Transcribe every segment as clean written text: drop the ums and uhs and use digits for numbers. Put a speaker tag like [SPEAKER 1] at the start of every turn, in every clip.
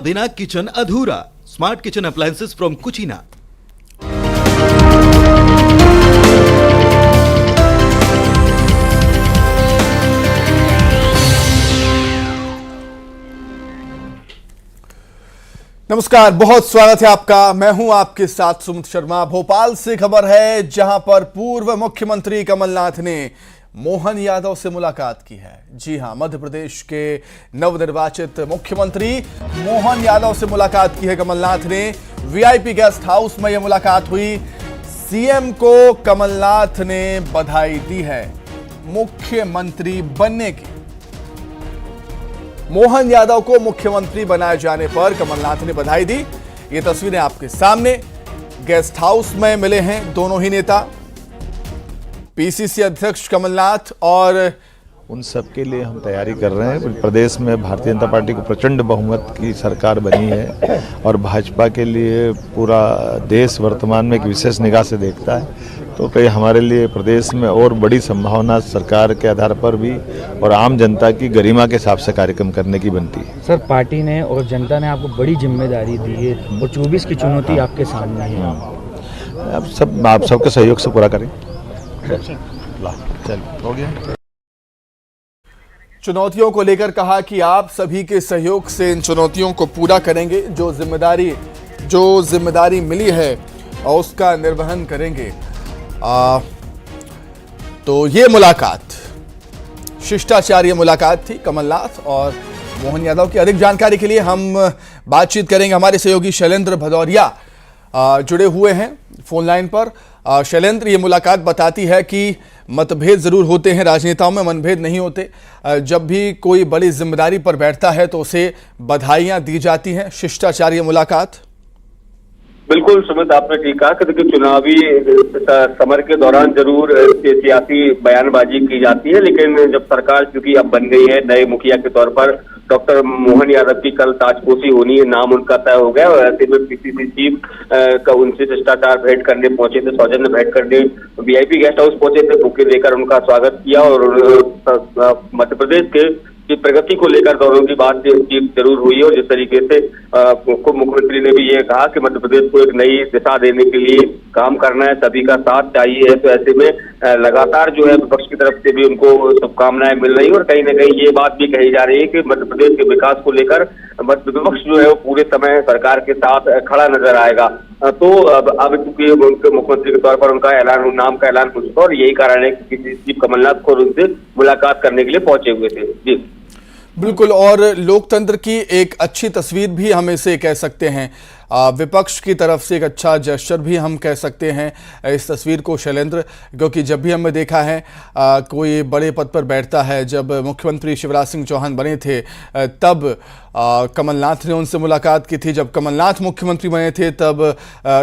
[SPEAKER 1] बिना किचन अधूरा। Smart kitchen appliances from Kutchina.
[SPEAKER 2] नमस्कार, बहुत स्वागत है आपका। मैं हूं आपके साथ सुमित शर्मा। भोपाल से खबर है जहां पर पूर्व मुख्यमंत्री कमलनाथ ने मोहन यादव से मुलाकात की है। जी हां, मध्य प्रदेश के नवनिर्वाचित मुख्यमंत्री मोहन यादव से मुलाकात की है कमलनाथ ने। वीआईपी गेस्ट हाउस में यह मुलाकात हुई। सीएम को कमलनाथ ने बधाई दी है मुख्यमंत्री बनने की। मोहन यादव को मुख्यमंत्री बनाए जाने पर कमलनाथ ने बधाई दी। ये तस्वीरें आपके सामने। गेस्ट हाउस में मिले हैं दोनों ही नेता, पीसीसी अध्यक्ष कमलनाथ और
[SPEAKER 3] उन सब के लिए हम तैयारी कर रहे हैं। प्रदेश में भारतीय जनता पार्टी को प्रचंड बहुमत की सरकार बनी है और भाजपा के लिए पूरा देश वर्तमान में एक विशेष निगाह से देखता है। तो कई हमारे लिए प्रदेश में और बड़ी संभावना सरकार के आधार पर भी और आम जनता की गरिमा के हिसाब से कार्यक्रम करने की बनती है।
[SPEAKER 4] सर, पार्टी ने और जनता ने आपको बड़ी जिम्मेदारी दी है और 24 की चुनौती आपके सामने है।
[SPEAKER 3] आप सबके सहयोग से पूरा करें। चल हो गया।
[SPEAKER 2] चुनौतियों को लेकर कहा कि आप सभी के सहयोग से इन चुनौतियों को पूरा करेंगे। जो जिम्मेदारी मिली है और उसका निर्वहन करेंगे। तो ये मुलाकात शिष्टाचार्य मुलाकात थी कमलनाथ और मोहन यादव की। अधिक जानकारी के लिए हम बातचीत करेंगे। हमारे सहयोगी शैलेंद्र भदौरिया जुड़े हुए हैं फोन लाइन पर। शैलेंद्र, ये मुलाकात बताती है कि मतभेद जरूर होते हैं, राजनेताओं में मनभेद नहीं होते। जब भी कोई बड़ी जिम्मेदारी पर बैठता है तो उसे बधाइयां दी जाती हैं। शिष्टाचार्य मुलाकात।
[SPEAKER 5] बिल्कुल सुमित, आपने ठीक कहा कि देखिए चुनावी समर के दौरान जरूर सियासी बयानबाजी की जाती है, लेकिन जब सरकार चूंकि अब बन गई है नए मुखिया के तौर पर, डॉक्टर मोहन यादव की कल ताजपोशी होनी है, नाम उनका तय हो गया और ऐसे में पीसीसी चीफ का उनसे शिष्टाचार भेंट करने पहुंचे थे, सौजन्य भेंट करने वीआईपी गेस्ट हाउस पहुंचे थे। बुके देकर उनका स्वागत किया और मध्य प्रदेश के प्रगति को लेकर दोनों की बातचीत जरूर हुई है। और जिस तरीके से उप मुख्यमंत्री ने भी ये कहा कि मध्य प्रदेश को एक नई दिशा देने के लिए काम करना है, सभी का साथ चाहिए है। तो ऐसे में लगातार जो है विपक्ष की तरफ से भी उनको शुभकामनाएं मिल रही है और कहीं ना कहीं ये बात भी कही जा रही है कि मध्य प्रदेश के विकास को लेकर विपक्ष जो है वो पूरे समय सरकार के साथ खड़ा नजर आएगा। तो अब चूंकि उनके मुख्यमंत्री के तौर पर उनका ऐलान, नाम का ऐलान हो चुका और यही कारण है कि चीफ कमलनाथ खुद उनसे मुलाकात करने के लिए पहुंचे हुए थे। जी
[SPEAKER 2] बिल्कुल, और लोकतंत्र की एक अच्छी तस्वीर भी हम इसे कह सकते हैं। विपक्ष की तरफ से एक अच्छा जेस्चर भी हम कह सकते हैं इस तस्वीर को शैलेंद्र, क्योंकि जब भी हमने देखा है कोई बड़े पद पर बैठता है, जब मुख्यमंत्री शिवराज सिंह चौहान बने थे तब कमलनाथ ने उनसे मुलाकात की थी। जब कमलनाथ मुख्यमंत्री बने थे तब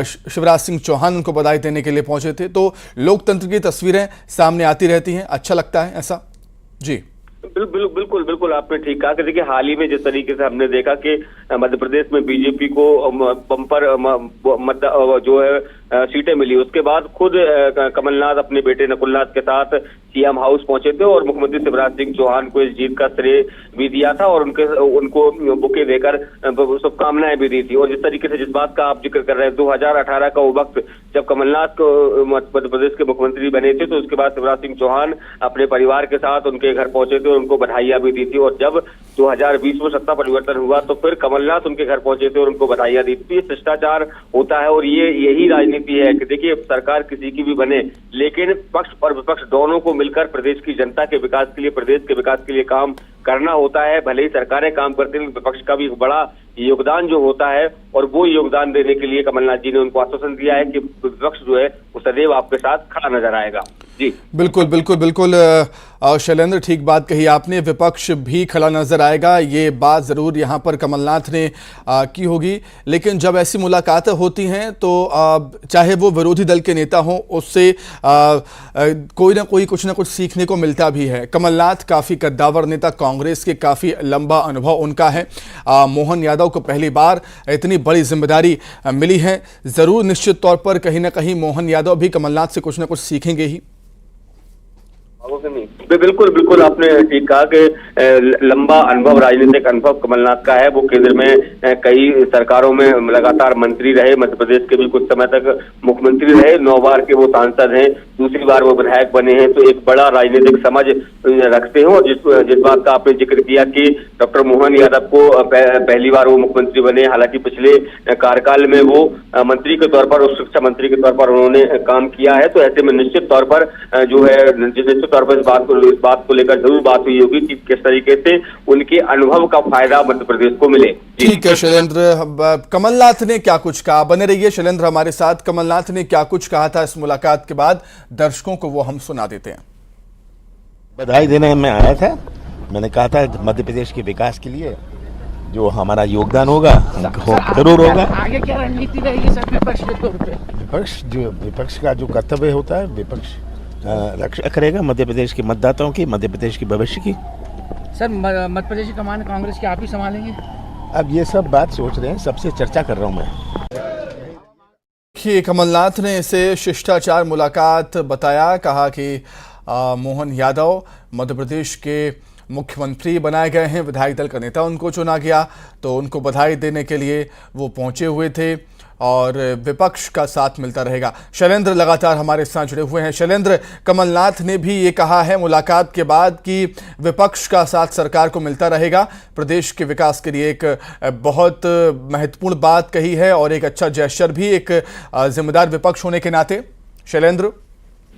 [SPEAKER 2] शिवराज सिंह चौहान उनको बधाई देने के लिए पहुंचे थे। तो लोकतंत्र की तस्वीरें सामने आती रहती हैं, अच्छा लगता है ऐसा। जी
[SPEAKER 5] बिल्कुल आपने ठीक कहा कि देखिए हाल ही में जिस तरीके से हमने देखा कि मध्य प्रदेश में बीजेपी को बम्पर जो है सीटें मिली, उसके बाद खुद कमलनाथ अपने बेटे नकुलनाथ के साथ सीएम हाउस पहुंचे थे और मुख्यमंत्री शिवराज सिंह चौहान को इस जीत का श्रेय भी दिया था और उनको बुके देकर शुभकामनाएं भी दी थी। और जिस तरीके से जिस बात का आप जिक्र कर रहे हैं, 2018 का वो वक्त जब कमलनाथ को मध्य प्रदेश के मुख्यमंत्री बने थे, तो उसके बाद शिवराज सिंह चौहान अपने परिवार के साथ उनके घर पहुंचे थे और उनको बधाइयां भी दी थी। और जब 2020 में सत्ता परिवर्तन हुआ तो फिर कमलनाथ उनके घर पहुंचे थे और उनको बधाइयां दी थी। ये शिष्टाचार होता है और यही राजनीति है कि देखिए सरकार किसी की भी बने, लेकिन पक्ष और विपक्ष दोनों को मिलकर प्रदेश की जनता के विकास के लिए, प्रदेश के विकास के लिए काम करना होता है। भले ही सरकारें काम करती हैं, विपक्ष का भी बड़ा योगदान जो होता है और वो योगदान देने के लिए कमलनाथ जी ने उनको आश्वासन दिया है कि विपक्ष जो है वो सदैव आपके साथ खड़ा नजर आएगा। जी
[SPEAKER 2] बिल्कुल शैलेंद्र, ठीक बात कही आपने। विपक्ष भी खड़ा नजर आएगा, ये बात जरूर यहाँ पर कमलनाथ ने की होगी। लेकिन जब ऐसी मुलाकातें होती हैं तो चाहे वो विरोधी दल के नेता हों, उससे कोई ना कोई कुछ ना कुछ सीखने को मिलता भी है। कमलनाथ काफ़ी कद्दावर नेता, कांग्रेस के काफ़ी लंबा अनुभव उनका है। मोहन यादव को पहली बार इतनी बड़ी जिम्मेदारी मिली है। ज़रूर निश्चित तौर पर कहीं ना कहीं मोहन यादव भी कमलनाथ से कुछ ना कुछ सीखेंगे ही।
[SPEAKER 5] बिल्कुल बिल्कुल आपने ठीक कहा कि लंबा अनुभव, राजनीतिक अनुभव कमलनाथ का है। वो केंद्र में कई सरकारों में लगातार मंत्री रहे, मध्य प्रदेश के भी कुछ समय तक मुख्यमंत्री रहे, 9 बार के वो सांसद हैं, दूसरी बार वो विधायक बने हैं, तो एक बड़ा राजनीतिक समझ रखते हैं। और जिस बात का आपने जिक्र किया कि डॉक्टर मोहन यादव को पहली बार वो मुख्यमंत्री बने, हालांकि पिछले कार्यकाल में वो मंत्री के तौर पर, उच्च शिक्षा मंत्री के तौर पर उन्होंने काम किया है, तो ऐसे में निश्चित तौर पर जो है निश्चित तौर पर इस बात को लेकर जरूर बात हुई होगी कि किस तरीके से उनके अनुभव का फायदा मध्य प्रदेश को मिले।
[SPEAKER 2] ठीक है शैलेंद्र, कमलनाथ ने क्या कुछ कहा, बने रहिए शैलेंद्र हमारे साथ। कमलनाथ ने क्या कुछ कहा था इस मुलाकात के बाद, दर्शकों को वो हम सुना देते हैं।
[SPEAKER 6] बधाई देने में आया था। मैंने कहा था मध्य प्रदेश के विकास के लिए जो हमारा योगदान होगा जरूर होगा।
[SPEAKER 7] आगे क्या रणनीति रहेगी सर विपक्ष के तौर पे?
[SPEAKER 6] विपक्ष का जो कर्तव्य होता है, विपक्ष रक्षा करेगा मध्य प्रदेश के मतदाताओं की, मध्य प्रदेश के भविष्य की।
[SPEAKER 7] सर मध्य प्रदेश की कमान कांग्रेस की आप ही संभालेंगे?
[SPEAKER 6] अब ये सब बात सोच रहे हैं, सबसे चर्चा कर रहा हूँ मैं।
[SPEAKER 2] कमलनाथ ने इसे शिष्टाचार मुलाकात बताया, कहा कि मोहन यादव मध्य प्रदेश के मुख्यमंत्री बनाए गए हैं, विधायक दल का नेता उनको चुना गया, तो उनको बधाई देने के लिए वो पहुंचे हुए थे और विपक्ष का साथ मिलता रहेगा। शैलेंद्र लगातार हमारे साथ जुड़े हुए हैं। शैलेंद्र, कमलनाथ ने भी ये कहा है मुलाकात के बाद कि विपक्ष का साथ सरकार को मिलता रहेगा, प्रदेश के विकास के लिए एक बहुत महत्वपूर्ण बात कही है और एक अच्छा जेस्चर भी, एक जिम्मेदार विपक्ष होने के नाते। शैलेंद्र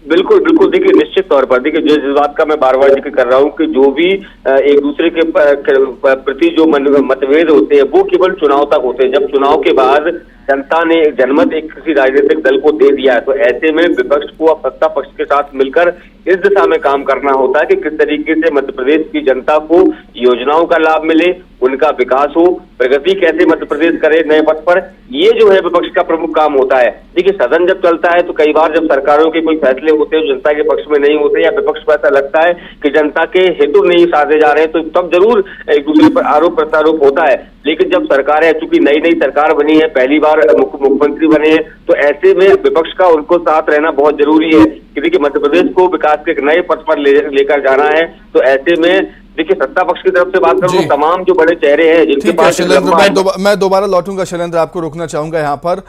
[SPEAKER 5] बिल्कुल बिल्कुल, देखिए निश्चित तौर पर देखिए जिस बात का मैं बार बार जिक्र कर रहा हूँ कि जो भी एक दूसरे के प्रति जो मतभेद होते हैं वो केवल चुनाव तक होते हैं। जब चुनाव के बाद जनता ने जनमत एक किसी राजनीतिक दल को दे दिया है, तो ऐसे में विपक्ष को अब सत्ता पक्ष के साथ मिलकर इस दिशा में काम करना होता है कि किस तरीके से मध्य प्रदेश की जनता को योजनाओं का लाभ मिले, उनका विकास हो, प्रगति कैसे मध्य प्रदेश करे नए पथ पर, ये जो है विपक्ष का प्रमुख काम होता है। देखिए सदन जब चलता है तो कई बार जब सरकारों के कोई फैसले होते हैं जनता के पक्ष में नहीं होते या विपक्ष को ऐसा लगता है कि जनता के हेतु नहीं साधे जा रहे हैं, तो तब जरूर एक दूसरे पर आरोप प्रत्यारोप होता है। लेकिन जब सरकारें, चूंकि नई नई सरकार बनी है, पहली बार मुख्यमंत्री बने हैं, तो ऐसे में विपक्ष का उनको साथ रहना बहुत जरूरी है कि देखिए मध्य प्रदेश को विकास के एक नए पथ पर लेकर जाना है। तो ऐसे में देखिए सत्ता पक्ष की तरफ से बात करूं तो तमाम जो बड़े चेहरे हैं जिनके पास
[SPEAKER 2] शैलेंद्र, मैं दोबारा लौटूंगा। शैलेंद्र, आपको रोकना चाहूंगा यहाँ पर।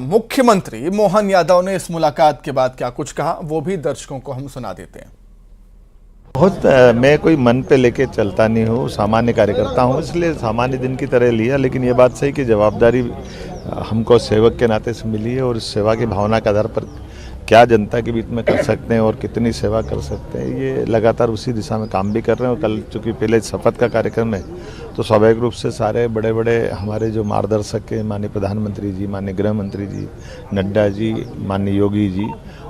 [SPEAKER 2] मुख्यमंत्री मोहन यादव ने इस मुलाकात के बाद क्या कुछ कहा, वो भी दर्शकों को हम सुना देते हैं।
[SPEAKER 3] बहुत मैं कोई मन पे लेके चलता नहीं हूँ, सामान्य कार्यकर्ता हूँ, इसलिए सामान्य दिन की तरह लिया। लेकिन ये बात सही कि जवाबदारी हमको सेवक के नाते से मिली है और इस सेवा की भावना के आधार पर क्या जनता के बीच में कर सकते हैं और कितनी सेवा कर सकते हैं, ये लगातार उसी दिशा में काम भी कर रहे हैं। और कल चूँकि पहले शपथ का कार्यक्रम है तो स्वाभाविक रूप से सारे बड़े बड़े हमारे जो मार्गदर्शक हैं, माननीय प्रधानमंत्री जी, माननीय गृह मंत्री जी, नड्डा जी, माननीय योगी जी,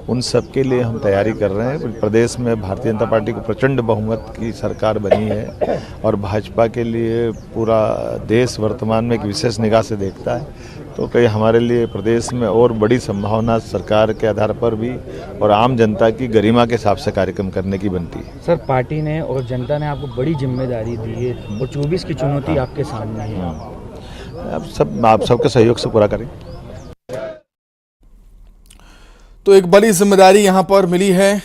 [SPEAKER 3] उन सब के लिए हम तैयारी कर रहे हैं। प्रदेश में भारतीय जनता पार्टी को प्रचंड बहुमत की सरकार बनी है और भाजपा के लिए पूरा देश वर्तमान में एक विशेष निगाह से देखता है, तो कई हमारे लिए प्रदेश में और बड़ी संभावना सरकार के आधार पर भी और आम जनता की गरिमा के हिसाब से कार्यक्रम करने की बनती है।
[SPEAKER 4] सर, पार्टी ने और जनता ने आपको बड़ी जिम्मेदारी दी है और 24 की चुनौती आपके सामने है।
[SPEAKER 3] आप सबके सहयोग से पूरा करें।
[SPEAKER 2] तो एक बड़ी जिम्मेदारी यहाँ पर मिली है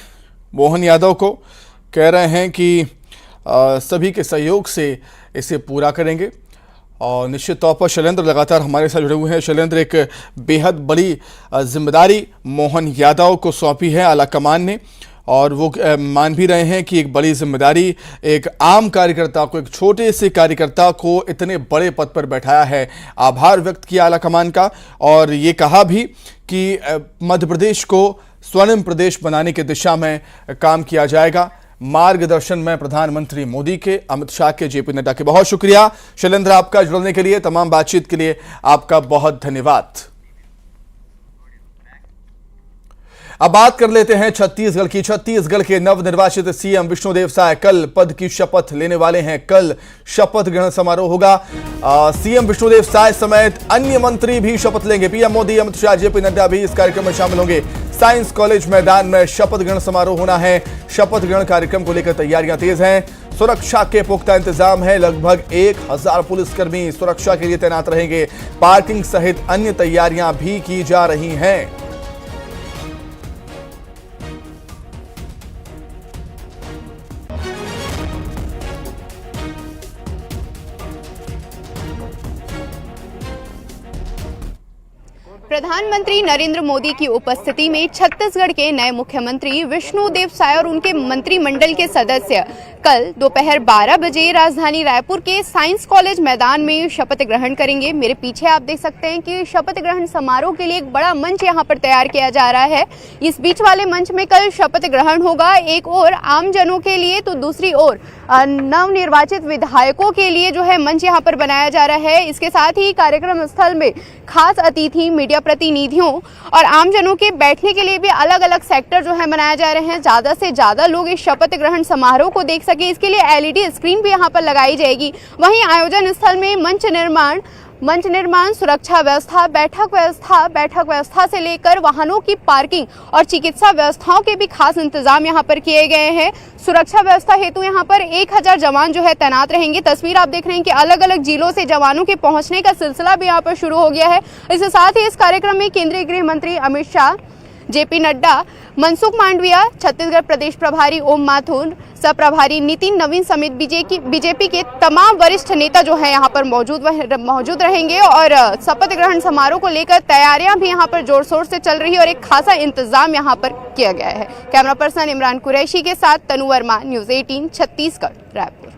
[SPEAKER 2] मोहन यादव को, कह रहे हैं कि सभी के सहयोग से इसे पूरा करेंगे। और निश्चित तौर पर शैलेंद्र लगातार हमारे साथ जुड़े हुए हैं। शैलेंद्र, एक बेहद बड़ी जिम्मेदारी मोहन यादव को सौंपी है आला कमान ने और वो मान भी रहे हैं कि एक बड़ी जिम्मेदारी, एक आम कार्यकर्ता को, एक छोटे से कार्यकर्ता को इतने बड़े पद पर बैठाया है। आभार व्यक्त किया आला कमान का और ये कहा भी कि मध्य प्रदेश को स्वर्णिम प्रदेश बनाने की दिशा में काम किया जाएगा। मार्गदर्शन में प्रधानमंत्री मोदी के, अमित शाह के, जेपी नड्डा के। बहुत शुक्रिया शैलेंद्र आपका जुड़ने के लिए, तमाम बातचीत के लिए आपका बहुत धन्यवाद। अब बात कर लेते हैं छत्तीसगढ़ की। छत्तीसगढ़ के नवनिर्वाचित सीएम विष्णुदेव साय कल पद की शपथ लेने वाले हैं। कल शपथ ग्रहण समारोह होगा। सीएम विष्णुदेव साय समेत अन्य मंत्री भी शपथ लेंगे। पीएम मोदी, अमित शाह, जेपी नड्डा भी इस कार्यक्रम में शामिल होंगे। साइंस कॉलेज मैदान में शपथ ग्रहण समारोह होना है। शपथ ग्रहण कार्यक्रम को लेकर तैयारियां तेज हैं। सुरक्षा के पुख्ता इंतजाम है। लगभग 1000 पुलिसकर्मी सुरक्षा के लिए तैनात रहेंगे। पार्किंग सहित अन्य तैयारियां भी की जा रही हैं।
[SPEAKER 8] प्रधानमंत्री नरेंद्र मोदी की उपस्थिति में छत्तीसगढ़ के नए मुख्यमंत्री विष्णुदेव साय और उनके मंत्रिमंडल के सदस्य कल दोपहर 12 बजे राजधानी रायपुर के साइंस कॉलेज मैदान में शपथ ग्रहण करेंगे। मेरे पीछे आप देख सकते हैं कि शपथ ग्रहण समारोह के लिए एक बड़ा मंच यहां पर तैयार किया जा रहा है। इस बीच वाले मंच में कल शपथ ग्रहण होगा। एक ओर आम जनों के लिए तो दूसरी ओर नवनिर्वाचित विधायकों के लिए जो है मंच यहां पर बनाया जा रहा है। इसके साथ ही कार्यक्रम स्थल में खास अतिथि, मीडिया प्रतिनिधियों और आमजनों के बैठने के लिए भी अलग अलग सेक्टर जो है बनाए जा रहे हैं। ज्यादा से ज्यादा लोग इस शपथ ग्रहण समारोह को देख सके, इसके लिए एलईडी स्क्रीन भी यहां पर लगाई जाएगी। वहीं आयोजन स्थल में मंच निर्माण, सुरक्षा व्यवस्था, बैठक व्यवस्था से लेकर वाहनों की पार्किंग और चिकित्सा व्यवस्थाओं के भी खास इंतजाम यहां पर किए गए हैं। सुरक्षा व्यवस्था हेतु यहां पर 1000 जवान जो है तैनात रहेंगे। तस्वीर आप देख रहे हैं कि अलग अलग जिलों से जवानों के पहुंचने का सिलसिला भी यहां पर शुरू हो गया है। इसके साथ ही इस कार्यक्रम में केंद्रीय गृह मंत्री अमित शाह, जेपी नड्डा, मनसुख मांडविया, छत्तीसगढ़ प्रदेश प्रभारी ओम माथुर, सह-प्रभारी नितिन नवीन समेत बीजेपी के तमाम वरिष्ठ नेता जो है यहाँ पर मौजूद रहेंगे। और शपथ ग्रहण समारोह को लेकर तैयारियां भी यहाँ पर जोर शोर से चल रही है और एक खासा इंतजाम यहाँ पर किया गया है। कैमरा पर्सन इमरान कुरैशी के साथ तनु वर्मा, न्यूज़ 18 छत्तीसगढ़, रायपुर।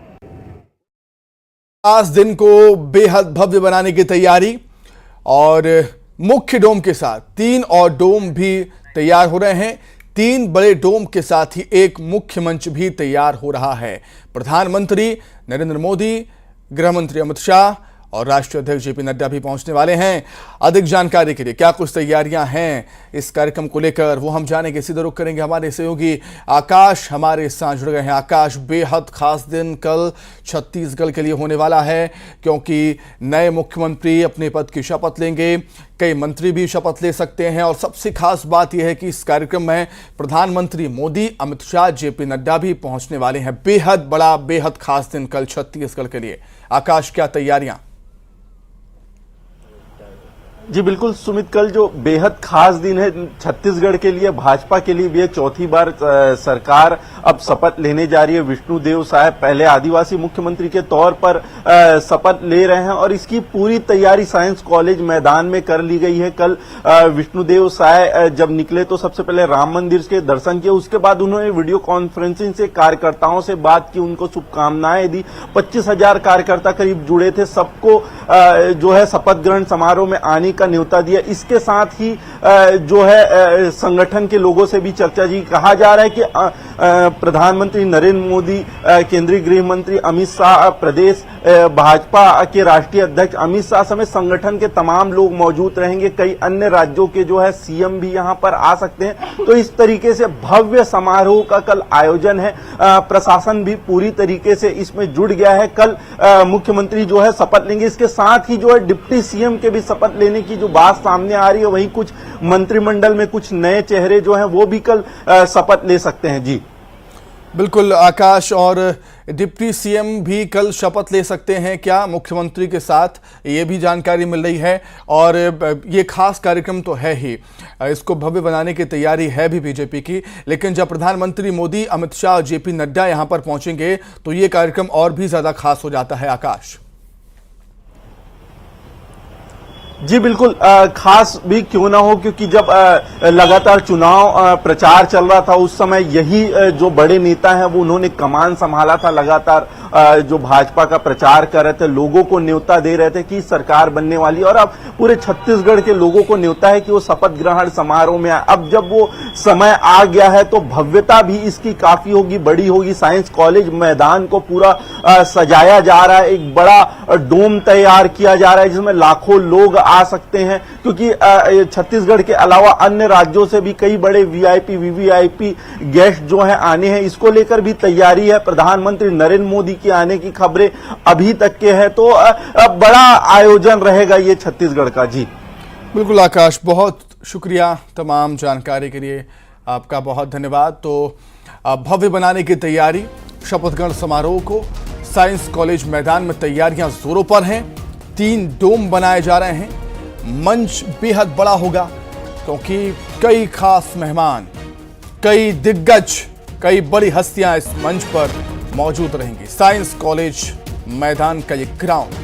[SPEAKER 2] आज दिन को बेहद भव्य बनाने की तैयारी और मुख्य डोम के साथ 3 और डोम भी तैयार हो रहे हैं। 3 बड़े डोम के साथ ही एक मुख्य मंच भी तैयार हो रहा है। प्रधानमंत्री नरेंद्र मोदी, गृह मंत्री अमित शाह और राष्ट्रीय अध्यक्ष जेपी नड्डा भी पहुंचने वाले हैं। अधिक जानकारी के लिए क्या कुछ तैयारियां हैं इस कार्यक्रम को लेकर, वो हम जानेंगे। सीधे रुख करेंगे हमारे सहयोगी आकाश हमारे साथ जुड़ गए हैं। आकाश, बेहद खास दिन कल छत्तीसगढ़ के लिए होने वाला है, क्योंकि नए मुख्यमंत्री अपने पद की शपथ लेंगे, कई मंत्री भी शपथ ले सकते हैं और सबसे खास बात यह है कि इस कार्यक्रम में प्रधानमंत्री मोदी, अमित शाह, जेपी नड्डा भी पहुंचने वाले हैं। बेहद बड़ा, बेहद खास दिन कल छत्तीसगढ़ के लिए। आकाश, क्या तैयारियां?
[SPEAKER 6] जी बिल्कुल सुमित, कल जो बेहद खास दिन है छत्तीसगढ़ के लिए, भाजपा के लिए भी है। चौथी बार सरकार अब शपथ लेने जा रही है। विष्णुदेव साय पहले आदिवासी मुख्यमंत्री के तौर पर शपथ ले रहे हैं और इसकी पूरी तैयारी साइंस कॉलेज मैदान में कर ली गई है। कल विष्णुदेव साय जब निकले तो सबसे पहले राम मंदिर के दर्शन किए, उसके बाद उन्होंने वीडियो कॉन्फ्रेंसिंग से कार्यकर्ताओं से बात की, उनको शुभकामनाएं दी। 25,000 कार्यकर्ता करीब जुड़े थे, सबको जो है शपथ ग्रहण समारोह में आने का न्योता दिया। इसके साथ ही जो है संगठन के लोगों से भी चर्चा जी। कहा जा रहा है कि प्रधानमंत्री नरेंद्र मोदी, केंद्रीय गृह मंत्री अमित शाह, प्रदेश भाजपा के राष्ट्रीय अध्यक्ष अमित शाह समेत संगठन के तमाम लोग मौजूद रहेंगे। कई अन्य राज्यों के जो है सीएम भी यहां पर आ सकते हैं। तो इस तरीके से भव्य समारोह का कल आयोजन है। प्रशासन भी पूरी तरीके से इसमें जुड़ गया है। कल मुख्यमंत्री जो है शपथ लेंगे। इसके साथ ही जो है डिप्टी सीएम के भी शपथ लेने की जो बात सामने आ रही है, वहीं कुछ मंत्रिमंडल में कुछ नए चेहरे जो हैं वो भी कल शपथ ले सकते हैं। जी
[SPEAKER 2] बिल्कुल आकाश, और डिप्टी सीएम भी कल शपथ ले सकते हैं क्या मुख्यमंत्री के साथ, ये भी जानकारी मिल रही है। और ये खास कार्यक्रम तो है ही, इसको भव्य बनाने की तैयारी है भी बीजेपी की, लेकिन जब प्रधानमंत्री मोदी, अमित शाह और जेपी नड्डा यहां पर पहुंचेंगे तो ये कार्यक्रम और भी ज्यादा खास हो जाता है। आकाश
[SPEAKER 6] जी बिल्कुल, खास भी क्यों ना हो, क्योंकि जब लगातार चुनाव प्रचार चल रहा था उस समय यही जो बड़े नेता हैं वो उन्होंने कमान संभाला था। लगातार जो भाजपा का प्रचार कर रहे थे, लोगों को न्योता दे रहे थे कि सरकार बनने वाली, और अब पूरे छत्तीसगढ़ के लोगों को न्योता है कि वो शपथ ग्रहण समारोह में आए। अब जब वो समय आ गया है तो भव्यता भी इसकी काफी होगी, बड़ी होगी। साइंस कॉलेज मैदान को पूरा सजाया जा रहा है, एक बड़ा डोम तैयार किया जा रहा है जिसमें लाखों लोग आ सकते हैं, क्योंकि छत्तीसगढ़ के अलावा अन्य राज्यों से भी कई बड़े वीआईपी, वीवीआईपी गेस्ट जो हैं आने हैं। इसको लेकर भी तैयारी है। प्रधानमंत्री नरेंद्र मोदी के आने की खबरें अभी तक के हैं, तो बड़ा आयोजन रहेगा ये छत्तीसगढ़ का। जी
[SPEAKER 2] बिल्कुल आकाश, बहुत शुक्रिया तमाम जानकारी के लिए, आपका बहुत धन्यवाद। तो भव्य बनाने की तैयारी, शपथ ग्रहण समारोह को साइंस कॉलेज मैदान में तैयारियां जोरों पर हैं। 3 डोम बनाए जा रहे हैं। मंच बेहद बड़ा होगा क्योंकि कई खास मेहमान, कई दिग्गज, कई बड़ी हस्तियां इस मंच पर मौजूद रहेंगी। साइंस कॉलेज मैदान का ये ग्राउंड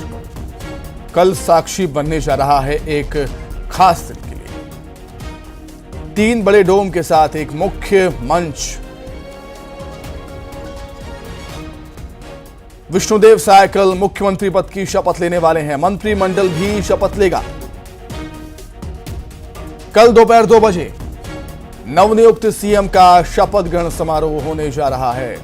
[SPEAKER 2] कल साक्षी बनने जा रहा है एक खास दिन के लिए। 3 बड़े डोम के साथ एक मुख्य मंच। विष्णुदेव साय कल मुख्यमंत्री पद की शपथ लेने वाले हैं। मंत्रिमंडल भी शपथ लेगा। कल दोपहर 2 बजे नवनियुक्त सीएम का शपथ ग्रहण समारोह होने जा रहा है।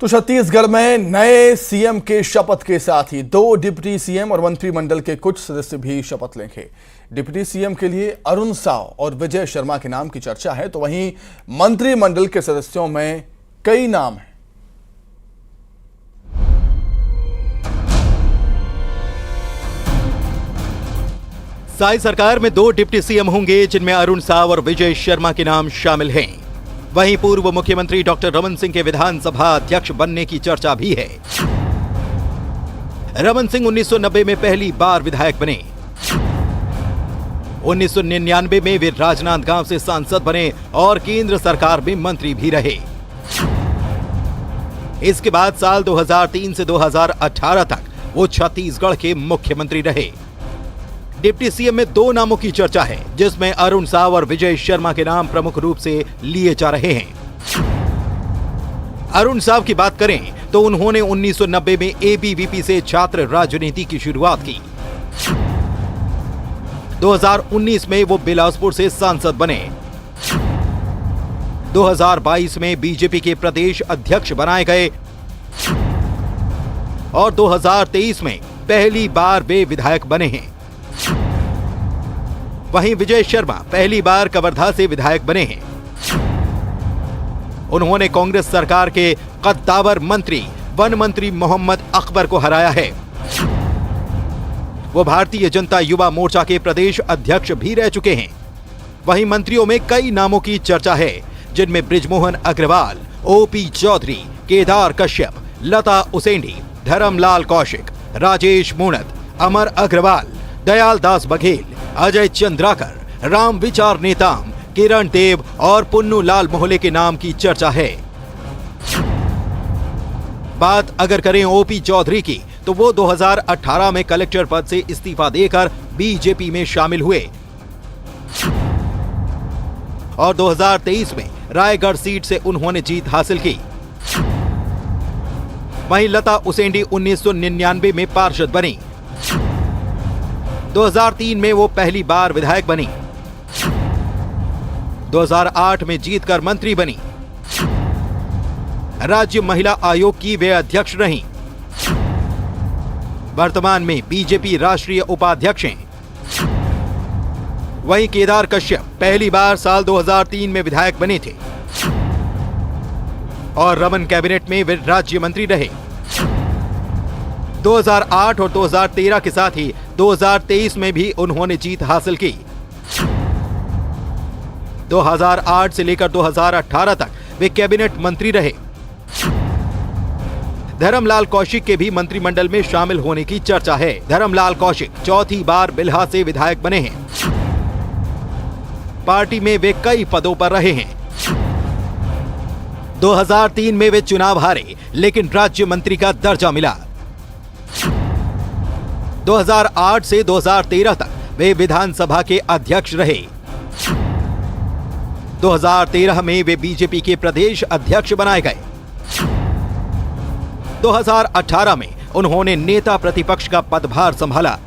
[SPEAKER 2] तो छत्तीसगढ़ में नए सीएम के शपथ के साथ ही 2 डिप्टी सीएम और मंत्रिमंडल के कुछ सदस्य भी शपथ लेंगे। डिप्टी सीएम के लिए अरुण साव और विजय शर्मा के नाम की चर्चा है, तो वहीं मंत्रिमंडल के सदस्यों में कई नाम हैं।
[SPEAKER 1] साई सरकार में 2 डिप्टी सीएम होंगे, जिनमें अरुण साव और विजय शर्मा के नाम शामिल हैं। वहीं पूर्व मुख्यमंत्री डॉक्टर रमन सिंह के विधानसभा अध्यक्ष बनने की चर्चा भी है। रमन सिंह 1990 में पहली बार विधायक बने। 1999 में वे राजनांदगांव से सांसद बने और केंद्र सरकार में मंत्री भी रहे। इसके बाद साल 2003 से 2018 तक वो छत्तीसगढ़ के मुख्यमंत्री रहे। डिप्टी सीएम में 2 नामों की चर्चा है, जिसमें अरुण साव और विजय शर्मा के नाम प्रमुख रूप से लिए जा रहे हैं। अरुण साव की बात करें तो उन्होंने 1990 में एबीवीपी से छात्र राजनीति की शुरुआत की। 2019 में वो बिलासपुर से सांसद बने। 2022 में बीजेपी के प्रदेश अध्यक्ष बनाए गए और 2023 में पहली बार वे विधायक बने हैं। वहीं विजय शर्मा पहली बार कवर्धा से विधायक बने हैं। उन्होंने कांग्रेस सरकार के कद्दावर मंत्री वन मंत्री मोहम्मद अकबर को हराया है। वो भारतीय जनता युवा मोर्चा के प्रदेश अध्यक्ष भी रह चुके हैं। वहीं मंत्रियों में कई नामों की चर्चा है, जिनमें बृजमोहन अग्रवाल, ओपी चौधरी, केदार कश्यप, लता उसेंडी, धर्मलाल कौशिक, राजेश मूणत, अमर अग्रवाल, दयाल दास बघेल, अजय चंद्राकर, राम विचार नेताम, किरण देव और पुन्नू लाल मोहले के नाम की चर्चा है। बात अगर करें ओपी चौधरी की, तो वो 2018 में कलेक्टर पद से इस्तीफा देकर बीजेपी में शामिल हुए और 2023 में रायगढ़ सीट से उन्होंने जीत हासिल की। वहीं लता उसेंडी 1999 में पार्षद बनी। 2003 में वो पहली बार विधायक बनी। 2008 में जीतकर मंत्री बनी। राज्य महिला आयोग की वे अध्यक्ष रहीं। वर्तमान में बीजेपी राष्ट्रीय उपाध्यक्ष हैं। वहीं केदार कश्यप पहली बार साल 2003 में विधायक बने थे और रमन कैबिनेट में वे राज्य मंत्री रहे। 2008 और 2013 के साथ ही 2023 में भी उन्होंने जीत हासिल की। 2008 से लेकर 2018 तक वे कैबिनेट मंत्री रहे। धर्मलाल कौशिक के भी मंत्रिमंडल में शामिल होने की चर्चा है। धर्मलाल कौशिक 4थी बार बिल्हा से विधायक बने हैं। पार्टी में वे कई पदों पर रहे हैं। 2003 में वे चुनाव हारे, लेकिन राज्य मंत्री का दर्जा मिला। 2008 से 2013 तक वे विधानसभा के अध्यक्ष रहे। 2013 में वे बीजेपी के प्रदेश अध्यक्ष बनाए गए। 2018 में उन्होंने नेता प्रतिपक्ष का पदभार संभाला।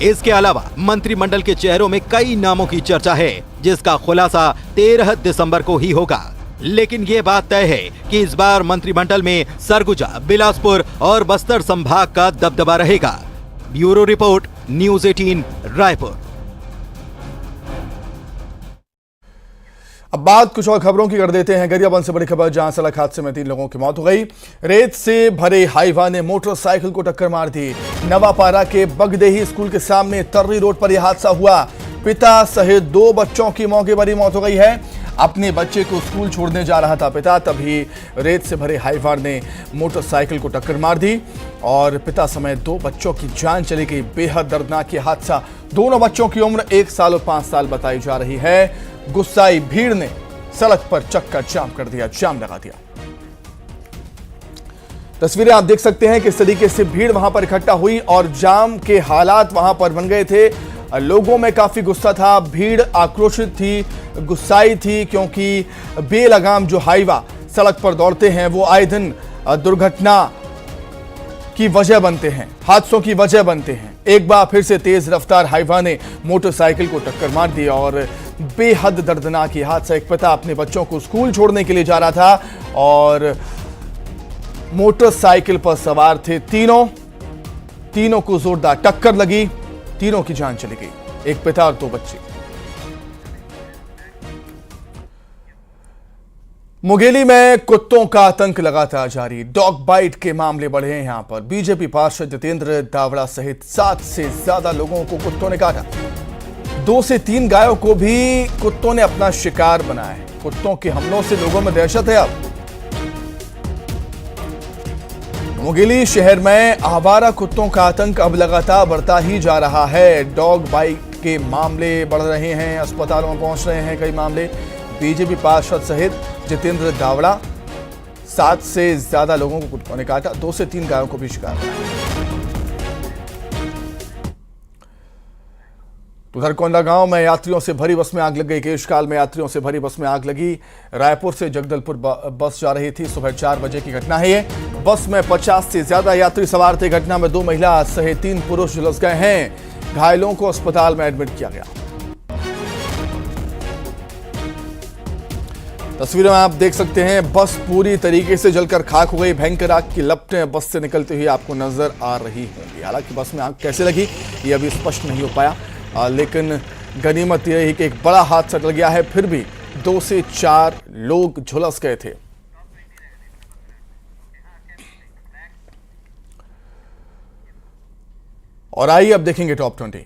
[SPEAKER 1] इसके अलावा मंत्रिमंडल के चेहरों में कई नामों की चर्चा है, जिसका खुलासा 13 दिसंबर को ही होगा। लेकिन ये बात तय है कि इस बार मंत्रिमंडल में सरगुजा, बिलासपुर और बस्तर संभाग का दबदबा रहेगा। Bureau report, news 18 Raipur.
[SPEAKER 2] अब बात कुछ और खबरों की कर देते हैं। गरियाबंद से बड़ी खबर, जहां सड़क हादसे में 3 लोगों की मौत हो गई। रेत से भरे हाईवा ने मोटरसाइकिल को टक्कर मार दी। नवापारा के बगदेही स्कूल के सामने तर्री रोड पर यह हादसा हुआ। पिता सहित 2 बच्चों की मौके पर ही मौत हो गई है। अपने बच्चे को स्कूल छोड़ने जा रहा था पिता, तभी रेत से भरे हाईवा ने मोटरसाइकिल को टक्कर मार दी और पिता समेत 2 बच्चों की जान चली गई। बेहद दर्दनाक यह हादसा। दोनों बच्चों की उम्र 1 साल और 5 साल बताई जा रही है। गुस्साई भीड़ ने सड़क पर चक्का जाम कर दिया, जाम लगा दिया। तस्वीरें आप देख सकते हैं किस तरीके से भीड़ वहां पर इकट्ठा हुई और जाम के हालात वहां पर बन गए थे। लोगों में काफी गुस्सा था, भीड़ आक्रोशित थी, गुस्साई थी, क्योंकि बेलगाम जो हाईवा सड़क पर दौड़ते हैं वो आए दिन दुर्घटना की वजह बनते हैं, हादसों की वजह बनते हैं। एक बार फिर से तेज रफ्तार हाईवा ने मोटरसाइकिल को टक्कर मार दी और बेहद दर्दनाक ये हादसा। एक पिता अपने बच्चों को स्कूल छोड़ने के लिए जा रहा था और मोटरसाइकिल पर सवार थे तीनों को जोरदार टक्कर लगी, तीनों की जान चली गई, एक पिता और 2 बच्चे। मुंगेली में कुत्तों का आतंक लगातार जारी, डॉग बाइट के मामले बढ़े हैं। यहां पर बीजेपी पार्षद जितेंद्र दावड़ा सहित 7 से ज्यादा लोगों को कुत्तों ने काटा। 2 से 3 गायों को भी कुत्तों ने अपना शिकार बनाया है। कुत्तों के हमलों से लोगों में दहशत है। अब मुंगेली शहर में आवारा कुत्तों का आतंक अब लगातार बढ़ता ही जा रहा है। डॉग बाइट के मामले बढ़ रहे हैं, अस्पतालों में पहुंच रहे हैं कई मामले। बीजेपी पार्षद सहित जितेंद्र दावड़ा 7 से ज्यादा लोगों को कुत्तों ने काटा, 2 से 3 गायों को भी शिकार बनाया। उधर कोंडागांव में यात्रियों से भरी बस में आग लग गई। केशकाल में यात्रियों से भरी बस में आग लगी। रायपुर से जगदलपुर बस जा रही थी। सुबह 4 बजे की घटना है ये। बस में 50 से ज्यादा यात्री सवार थे। घटना में 2 महिला सहित 3 पुरुष झुलस गए हैं। घायलों को अस्पताल में एडमिट किया गया। तस्वीरों में आप देख सकते हैं बस पूरी तरीके से जलकर खाक हो गई। भयंकर आग की लपटें बस से निकलती हुई आपको नजर आ रही होंगी। हालांकि बस में आग कैसे लगी ये अभी स्पष्ट नहीं हो पाया, लेकिन गनीमत यह है कि एक बड़ा हादसा टल गया है। फिर भी 2 से 4 लोग झुलस गए थे। और आइए अब देखेंगे टॉप 20।